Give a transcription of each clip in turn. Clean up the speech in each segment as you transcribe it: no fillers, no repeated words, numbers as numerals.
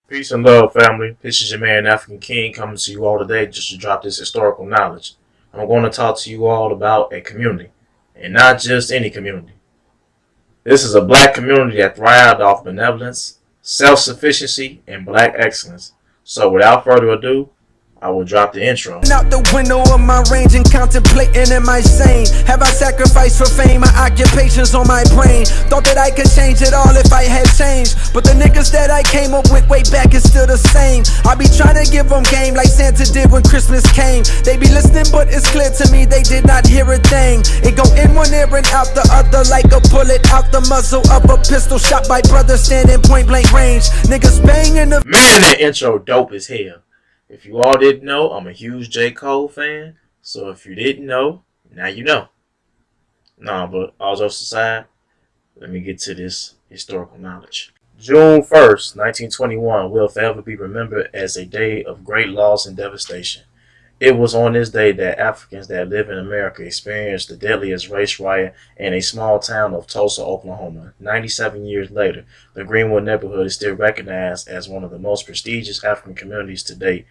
Peace and love, family. This is your man, African King, coming to you all today just to drop this historical knowledge. I'm going to talk to you all about a community, and not just any community. This is a black community that thrived off benevolence, self-sufficiency, and black excellence. So without further ado, I will drop the intro. Out the window of my range and contemplating, am I sane? Have I sacrificed for fame? My occupation's on my brain. Thought that I could change it all if I had changed, but the niggas that I came up with way back is still the same. I be trying to give them game like Santa did when Christmas came. They be listening, but it's clear to me they did not hear a thing. It go in one ear and out the other like a bullet out the muzzle of a pistol, shot by brothers standing point blank range. Niggas banging the Man, that intro dope as hell. If you all didn't know, I'm a huge J. Cole fan. So if you didn't know, now you know. Nah, but all jokes aside, let me get to this historical knowledge. June 1st, 1921 will forever be remembered as a day of great loss and devastation. It was on this day that Africans that live in America experienced the deadliest race riot in a small town of Tulsa, Oklahoma. 97 years later, the Greenwood neighborhood is still recognized as one of the most prestigious African communities to date,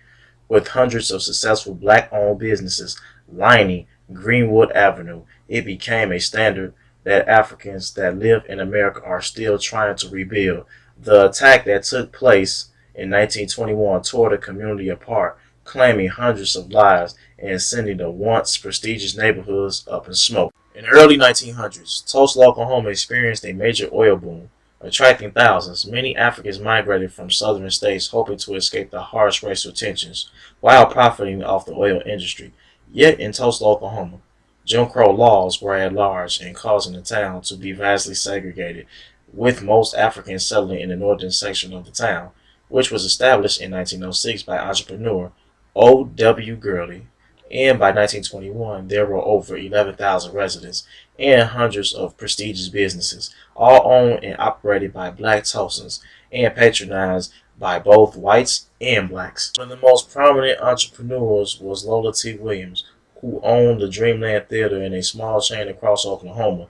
with hundreds of successful black-owned businesses lining Greenwood Avenue. It became a standard that Africans that live in America are still trying to rebuild. The attack that took place in 1921 tore the community apart, claiming hundreds of lives and sending the once prestigious neighborhoods up in smoke. In the early 1900s, Tulsa, Oklahoma experienced a major oil boom, attracting thousands. Many Africans migrated from southern states hoping to escape the harsh racial tensions while profiting off the oil industry. Yet in Tulsa, Oklahoma, Jim Crow laws were at large and causing the town to be vastly segregated, with most Africans settling in the northern section of the town, which was established in 1906 by entrepreneur O.W. Gurley, and by 1921 there were over 11,000 residents and hundreds of prestigious businesses, all owned and operated by black Tulsans and patronized by both whites and blacks. One of the most prominent entrepreneurs was Lola T. Williams, who owned the Dreamland Theater in a small chain across Oklahoma.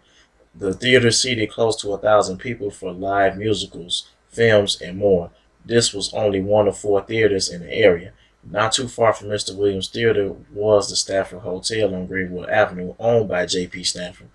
The theater seated close to 1,000 people for live musicals, films, and more. This was only one of 4 theaters in the area. Not too far from Mr. Williams' theater was the Stafford Hotel on Greenwood Avenue, owned by J.P. Stafford.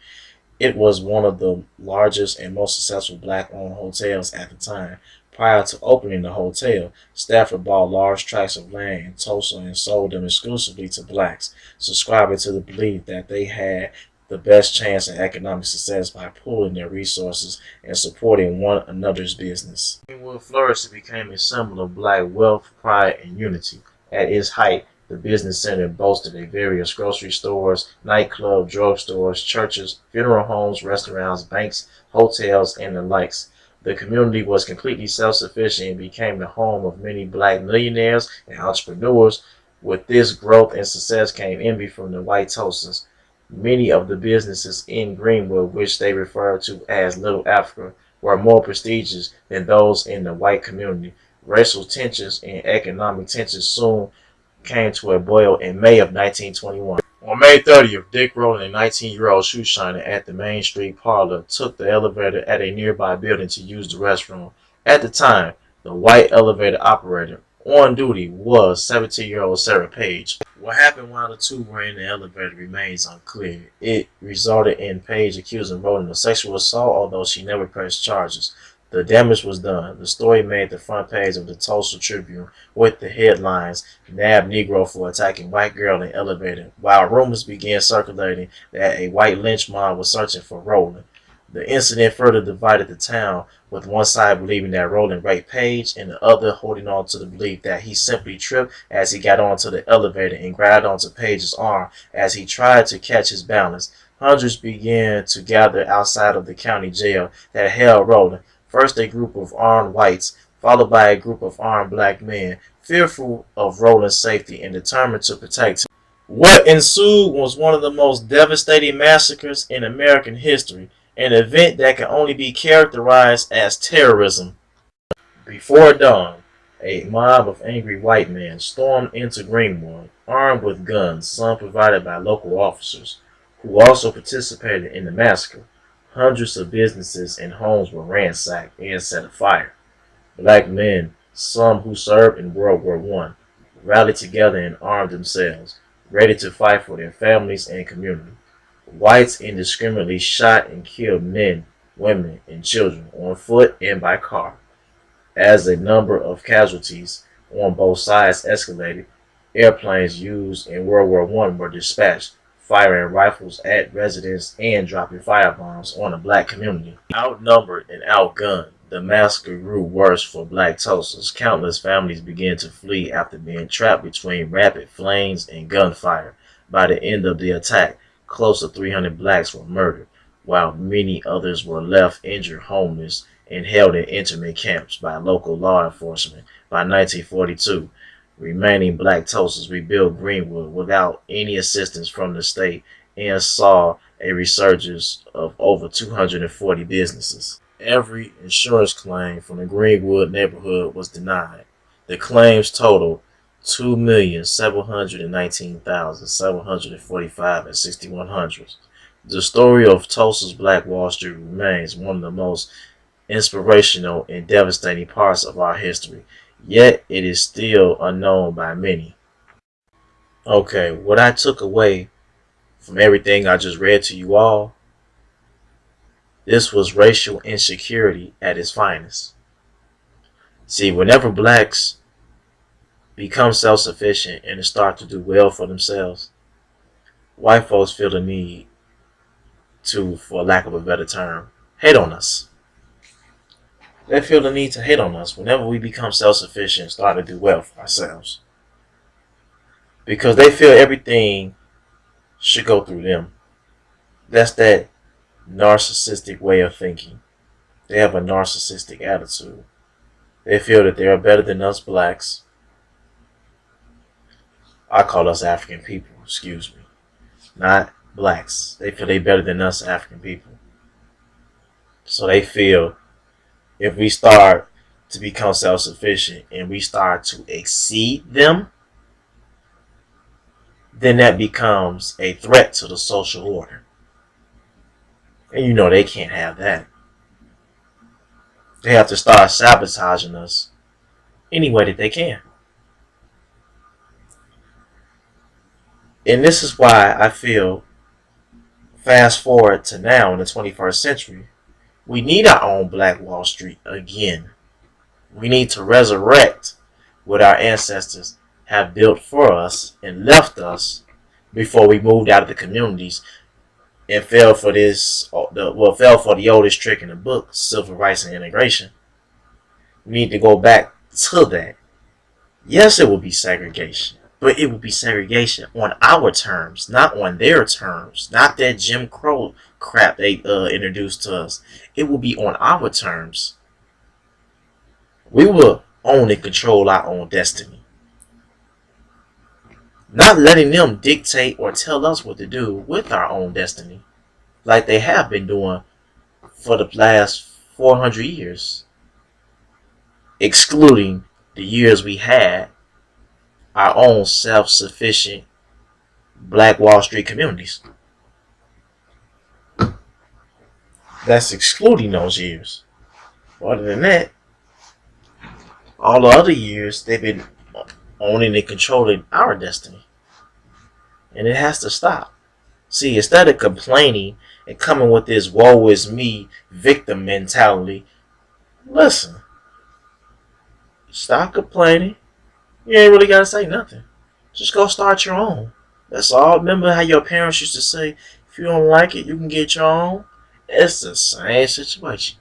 It was one of the largest and most successful black-owned hotels at the time. Prior to opening the hotel, Stafford bought large tracts of land in Tulsa and sold them exclusively to blacks, subscribing to the belief that they had the best chance at economic success by pooling their resources and supporting one another's business. Greenwood flourished and became a symbol of black wealth, pride, and unity. At its height, the business center boasted a various grocery stores, nightclubs, drugstores, churches, funeral homes, restaurants, banks, hotels, and the likes. The community was completely self-sufficient and became the home of many black millionaires and entrepreneurs. With this growth and success came envy from the white Tulsans. Many of the businesses in Greenwood, which they referred to as Little Africa, were more prestigious than those in the white community. Racial tensions and economic tensions soon came to a boil in May of 1921. On May 30th, Dick Rowland, a 19-year-old shoe shiner at the Main Street Parlor, took the elevator at a nearby building to use the restroom. At the time, the white elevator operator on duty was 17-year-old Sarah Page. What happened while the two were in the elevator remains unclear. It resulted in Page accusing Rowland of sexual assault, although she never pressed charges. The damage was done. The story made the front page of the Tulsa Tribune with the headlines, "Nab Negro for attacking white girl in elevator," while rumors began circulating that a white lynch mob was searching for Rowland. The incident further divided the town, with one side believing that Rowland raped Page and the other holding on to the belief that he simply tripped as he got onto the elevator and grabbed onto Page's arm as he tried to catch his balance. Hundreds began to gather outside of the county jail that held Rowland. First a group of armed whites, followed by a group of armed black men, fearful of Rowland's safety and determined to protect him. What ensued was one of the most devastating massacres in American history, an event that can only be characterized as terrorism. Before dawn, a mob of angry white men stormed into Greenwood, armed with guns, some provided by local officers, who also participated in the massacre. Hundreds of businesses and homes were ransacked and set afire. Black men Some who served in World War I rallied together and armed themselves, ready to fight for their families and community. Whites indiscriminately shot and killed men, women, and children on foot and by car. As the number of casualties on both sides escalated, airplanes used in World War I were dispatched, firing rifles at residents and dropping firebombs on the black community. Outnumbered and outgunned, the massacre grew worse for black Tulsans. Countless families began to flee after being trapped between rapid flames and gunfire. By the end of the attack, close to 300 blacks were murdered, while many others were left injured, homeless, and held in internment camps by local law enforcement. By 1942, remaining black Tulsans rebuilt Greenwood without any assistance from the state and saw a resurgence of over 240 businesses. Every insurance claim from the Greenwood neighborhood was denied. The claims totaled $2,719,745 at 6100. The story of Tulsa's Black Wall Street remains one of the most inspirational and devastating parts of our history, yet it is still unknown by many. Okay, what I took away from everything I just read to you all, this was racial insecurity at its finest. See, whenever blacks become self-sufficient and start to do well for themselves, white folks feel the need to, for lack of a better term, hate on us. They feel the need to hate on us whenever we become self-sufficient and start to do well for ourselves. Because they feel everything should go through them. That's that narcissistic way of thinking. They have a narcissistic attitude. They feel that they are better than us blacks. I call us African people, excuse me. Not blacks. They feel they're better than us African people. So they feel if we start to become self-sufficient and we start to exceed them, then that becomes a threat to the social order. And you know they can't have that. They have to start sabotaging us any way that they can. And this is why I feel, fast forward to now in the 21st century, we need our own Black Wall Street again. We need to resurrect what our ancestors have built for us and left us before we moved out of the communities and fell for the oldest trick in the book, civil rights and integration. We need to go back to that. Yes, it will be segregation, but it will be segregation on our terms, not on their terms, not that Jim Crow crap they introduced to us. It will be on our terms. We will own and control our own destiny. Not letting them dictate or tell us what to do with our own destiny, like they have been doing for the last 400 years, excluding the years we had our own self-sufficient Black Wall Street communities. That's excluding those years. Other than that, all the other years they've been owning and controlling our destiny. And it has to stop. See, instead of complaining and coming with this woe is me victim mentality, listen. Stop complaining. You ain't really got to say nothing. Just go start your own. That's all. Remember how your parents used to say, if you don't like it, you can get your own? It's the same situation.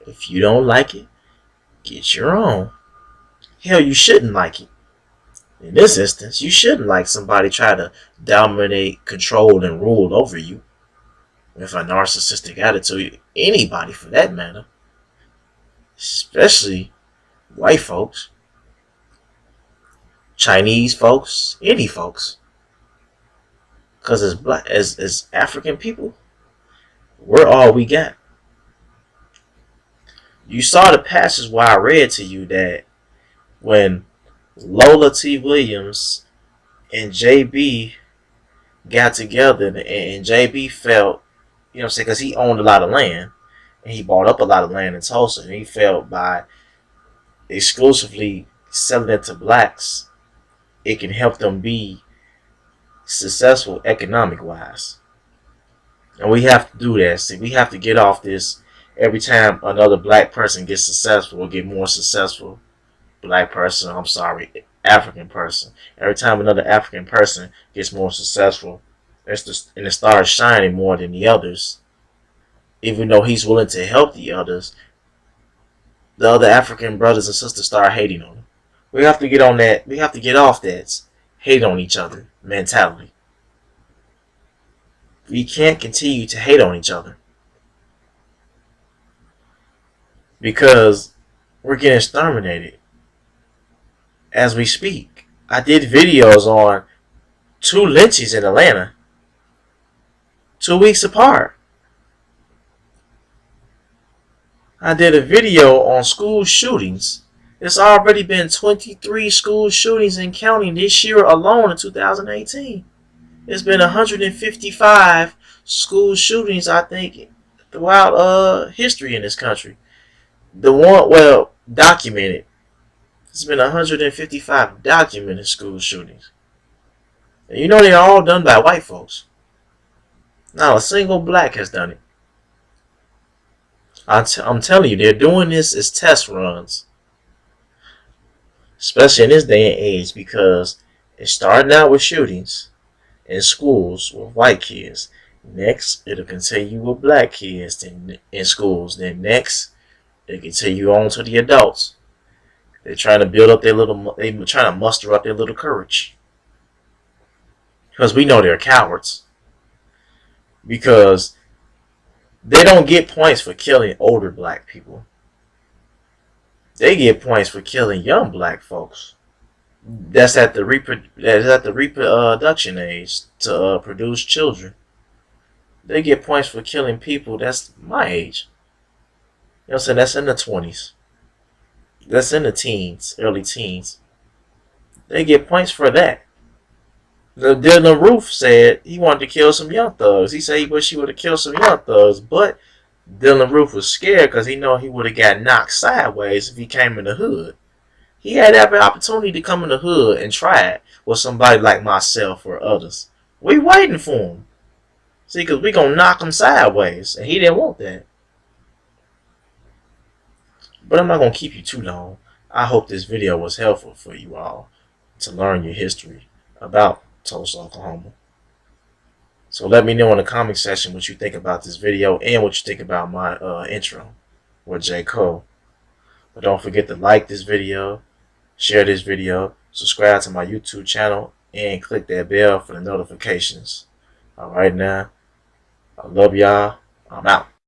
If you don't like it, get your own. Hell, you shouldn't like it. In this instance, you shouldn't like somebody try to dominate, control, and rule over you with a narcissistic attitude. Anybody for that matter. Especially white folks, Chinese folks, any folks. Because as African people, we're all we got. You saw the passage where I read to you that when Lola T. Williams and JB got together, and JB felt, you know what I'm saying, because he owned a lot of land, and he bought up a lot of land in Tulsa, and he felt by exclusively selling it to blacks, it can help them be successful economic wise. And we have to do that. See, we have to get off this. Every time another black person gets successful or get more successful, African person. Every time another African person gets more successful, and it starts shining more than the others, even though he's willing to help the other African brothers and sisters start hating on him. We have to get on that. We have to get off that hate on each other mentality. We can't continue to hate on each other because we're getting exterminated as we speak. I did videos on 2 lynchings in Atlanta 2 weeks apart. I did a video on school shootings. There's already been 23 school shootings in counting this year alone in 2018. There's been 155 school shootings, I think, throughout history in this country. Documented. There's been 155 documented school shootings. And you know they're all done by white folks. Not a single black has done it. I'm telling you, they're doing this as test runs. Especially in this day and age, because it's starting out with shootings in schools with white kids. Next, it'll continue with black kids in schools. Then next, it continue on to the adults. They're trying to they're trying to muster up their little courage. Because we know they're cowards. Because they don't get points for killing older black people. They get points for killing young black folks. That's at the reproduction age to produce children. They get points for killing people that's my age. You know what I'm saying? That's in the 20s. That's in the teens, early teens. They get points for that. Dylan Roof said he wanted to kill some young thugs. He said he wished he would have killed some young thugs, but Dylan Roof was scared because he know he would have got knocked sideways if he came in the hood. He had every opportunity to come in the hood and try it with somebody like myself or others. We waiting for him. See, because we going to knock him sideways, and he didn't want that. But I'm not going to keep you too long. I hope this video was helpful for you all to learn your history about Tulsa, Oklahoma. So let me know in the comment section what you think about this video and what you think about my intro with J. Cole. But don't forget to like this video, share this video, subscribe to my YouTube channel, and click that bell for the notifications. Alright now, I love y'all. I'm out.